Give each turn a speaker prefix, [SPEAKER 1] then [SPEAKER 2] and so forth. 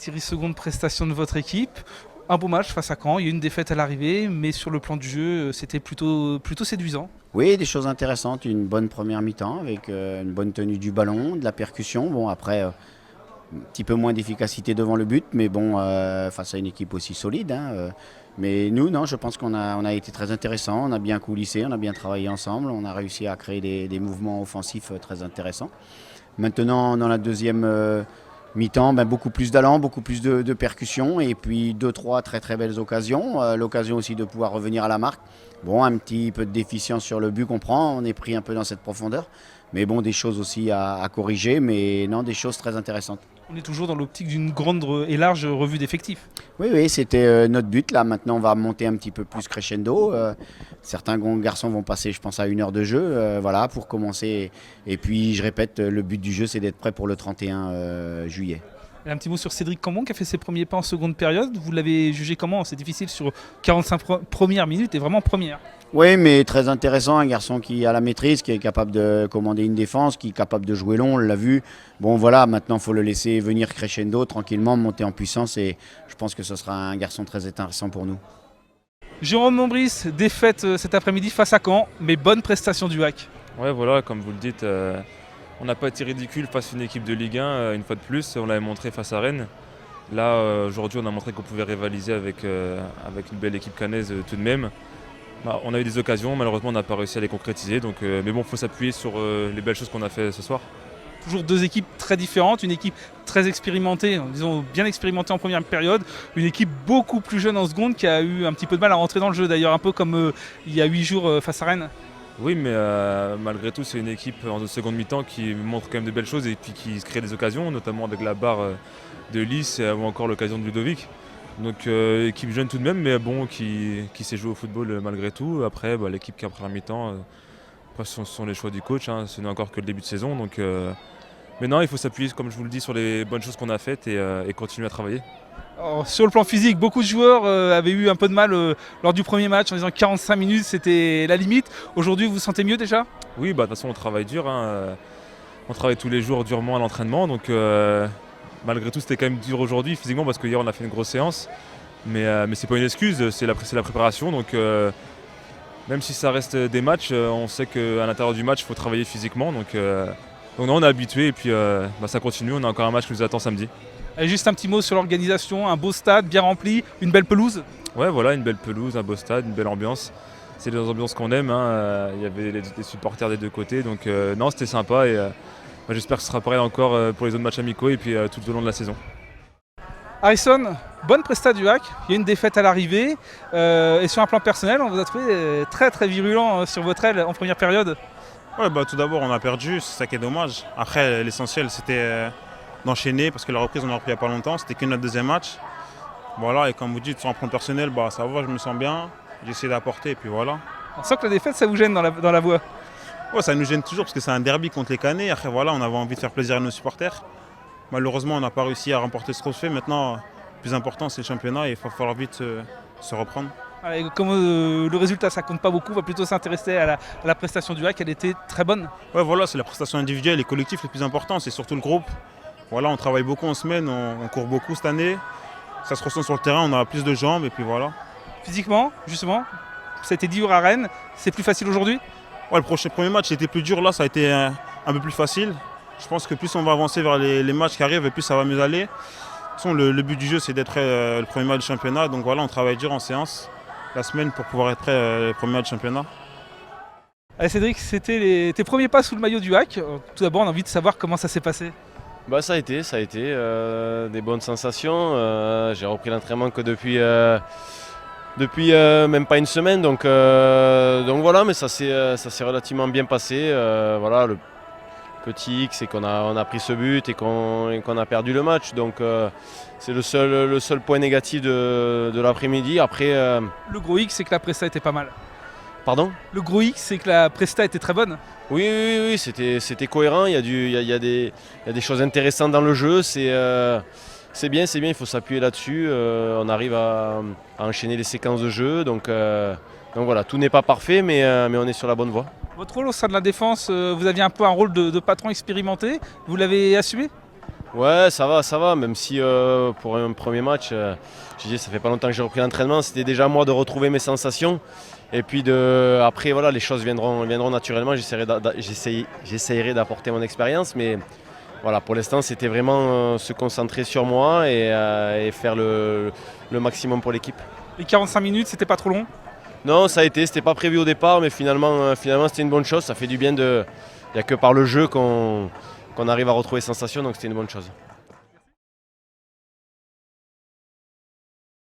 [SPEAKER 1] Thierry, seconde prestation de votre équipe. Un beau match face à Caen, il y a eu une défaite à l'arrivée, mais sur le plan du jeu, c'était plutôt séduisant.
[SPEAKER 2] Oui, des choses intéressantes, une bonne première mi-temps avec une bonne tenue du ballon, de la percussion. Bon, après, un petit peu moins d'efficacité devant le but, mais bon, face à une équipe aussi solide. Mais nous, non, je pense qu'on a été très intéressant, on a bien coulissé, on a bien travaillé ensemble, on a réussi à créer des mouvements offensifs très intéressants. Maintenant, dans la deuxième mi-temps, beaucoup plus d'allant, beaucoup plus de percussion et puis deux, trois très très belles occasions. L'occasion aussi de pouvoir revenir à la marque. Bon, un petit peu de déficience sur le but qu'on prend, on est pris un peu dans cette profondeur. Mais bon, des choses aussi à corriger, mais non, des choses très intéressantes.
[SPEAKER 1] On est toujours dans l'optique d'une grande et large revue d'effectifs.
[SPEAKER 2] Oui, c'était notre but. Là, maintenant, on va monter un petit peu plus crescendo. Certains garçons vont passer, je pense, à 1 heure de jeu, voilà, pour commencer. Et puis, je répète, le but du jeu, c'est d'être prêt pour le 31 juillet.
[SPEAKER 1] Et un petit mot sur Cédric Cambon qui a fait ses premiers pas en seconde période. Vous l'avez jugé comment? C'est difficile sur 45 premières minutes et vraiment première.
[SPEAKER 2] Oui, mais très intéressant, un garçon qui a la maîtrise, qui est capable de commander une défense, qui est capable de jouer long, on l'a vu. Bon voilà, maintenant il faut le laisser venir crescendo, tranquillement, monter en puissance et je pense que ce sera un garçon très intéressant pour nous.
[SPEAKER 1] Jérôme Mombris, défaite cet après-midi face à Caen, mais bonne prestation du HAC.
[SPEAKER 3] Ouais, voilà, comme vous le dites, on n'a pas été ridicule face à une équipe de Ligue 1, une fois de plus, on l'avait montré face à Rennes. Là, aujourd'hui, on a montré qu'on pouvait rivaliser avec une belle équipe caennaise tout de même. On a eu des occasions, malheureusement on n'a pas réussi à les concrétiser, mais bon, il faut s'appuyer sur les belles choses qu'on a fait ce soir.
[SPEAKER 1] Toujours deux équipes très différentes, une équipe très expérimentée, disons bien expérimentée en première période, une équipe beaucoup plus jeune en seconde qui a eu un petit peu de mal à rentrer dans le jeu d'ailleurs, un peu comme il y a 8 jours face à Rennes.
[SPEAKER 3] Oui, mais malgré tout, c'est une équipe en seconde mi-temps qui montre quand même de belles choses et puis qui se crée des occasions, notamment avec la barre de Lys ou encore l'occasion de Ludovic. Donc équipe jeune tout de même, mais bon, qui sait jouer au football malgré tout. Après, l'équipe qui a pris la mi-temps, ce sont les choix du coach, ce n'est encore que le début de saison. Mais non, il faut s'appuyer, comme je vous le dis, sur les bonnes choses qu'on a faites et continuer à travailler.
[SPEAKER 1] Alors, sur le plan physique, beaucoup de joueurs avaient eu un peu de mal lors du premier match en disant que 45 minutes c'était la limite. Aujourd'hui, vous vous sentez mieux déjà?
[SPEAKER 3] Oui, de toute façon on travaille dur, on travaille tous les jours durement à l'entraînement. Malgré tout, c'était quand même dur aujourd'hui physiquement parce qu'hier on a fait une grosse séance. Mais c'est pas une excuse, c'est la préparation. Même si ça reste des matchs, on sait qu'à l'intérieur du match, il faut travailler physiquement. Donc non, on est habitué et puis ça continue. On a encore un match qui nous attend samedi.
[SPEAKER 1] Et juste un petit mot sur l'organisation, un beau stade bien rempli, une belle pelouse.
[SPEAKER 3] Ouais, voilà, une belle pelouse, un beau stade, une belle ambiance. C'est les ambiances qu'on aime. Il y avait les supporters des deux côtés. Donc non, c'était sympa. J'espère que ce sera pareil encore pour les autres matchs amicaux et puis tout au long de la saison.
[SPEAKER 1] Harrison, bonne presta du HAC, il y a une défaite à l'arrivée et sur un plan personnel, on vous a trouvé très très virulent sur votre aile en première période.
[SPEAKER 4] Ouais, tout d'abord on a perdu, c'est ça qui est dommage. Après l'essentiel c'était d'enchaîner parce que la reprise on a repris il n'y a pas longtemps, c'était que notre deuxième match. Voilà, et comme vous dites sur un plan personnel, ça va, je me sens bien, j'ai essayé d'apporter et puis voilà.
[SPEAKER 1] On sent que la défaite ça vous gêne dans la voie.
[SPEAKER 4] Ouais, ça nous gêne toujours parce que c'est un derby contre les Caennais. Après, voilà, on avait envie de faire plaisir à nos supporters. Malheureusement, on n'a pas réussi à remporter ce trophée. Maintenant, le plus important, c'est le championnat et il va falloir vite se reprendre.
[SPEAKER 1] Et comme le résultat, ça compte pas beaucoup, on va plutôt s'intéresser à la prestation du HAC. Elle était très bonne.
[SPEAKER 4] Ouais, voilà, c'est la prestation individuelle et collective le plus important. C'est surtout le groupe. Voilà, on travaille beaucoup en semaine, on court beaucoup cette année. Ça se ressent sur le terrain, on a plus de jambes et puis voilà.
[SPEAKER 1] Physiquement, justement, ça a été dur à Rennes. C'est plus facile aujourd'hui?
[SPEAKER 4] Ouais, le premier match était plus dur, là ça a été un peu plus facile. Je pense que plus on va avancer vers les matchs qui arrivent et plus ça va mieux aller. De toute façon, le but du jeu c'est d'être le premier match du championnat. Donc voilà, on travaille dur en séance la semaine pour pouvoir être prêt le premier match du championnat.
[SPEAKER 1] Allez Cédric, c'était tes premiers pas sous le maillot du HAC. Tout d'abord, on a envie de savoir comment ça s'est passé.
[SPEAKER 5] Ça a été des bonnes sensations. J'ai repris l'entraînement que depuis même pas une semaine, donc voilà, mais ça s'est relativement bien passé. Voilà, le petit X, c'est qu'on a pris ce but et qu'on a perdu le match, donc c'est le seul point négatif de l'après-midi. Après,
[SPEAKER 1] le gros X, c'est que la presta était pas mal.
[SPEAKER 5] Pardon?
[SPEAKER 1] Le gros X, c'est que la presta était très bonne.
[SPEAKER 5] Oui, c'était cohérent. Il y a des choses intéressantes dans le jeu. C'est bien, il faut s'appuyer là-dessus. On arrive à enchaîner les séquences de jeu. Donc voilà, tout n'est pas parfait, mais on est sur la bonne voie.
[SPEAKER 1] Votre rôle au sein de la défense, vous aviez un peu un rôle de patron expérimenté. Vous l'avez assumé?
[SPEAKER 5] Ouais, ça va, même si pour un premier match, je disais, ça fait pas longtemps que j'ai repris l'entraînement, c'était déjà à moi de retrouver mes sensations. Et puis après, voilà, les choses viendront naturellement, j'essayerai d'apporter mon expérience, mais voilà, pour l'instant, c'était vraiment se concentrer sur moi et faire le maximum pour l'équipe.
[SPEAKER 1] Les 45 minutes, c'était pas trop long?
[SPEAKER 5] Non, ça a été, c'était pas prévu au départ, mais finalement c'était une bonne chose, ça fait du bien il n'y a que par le jeu qu'on arrive à retrouver sensation, donc c'était une bonne chose.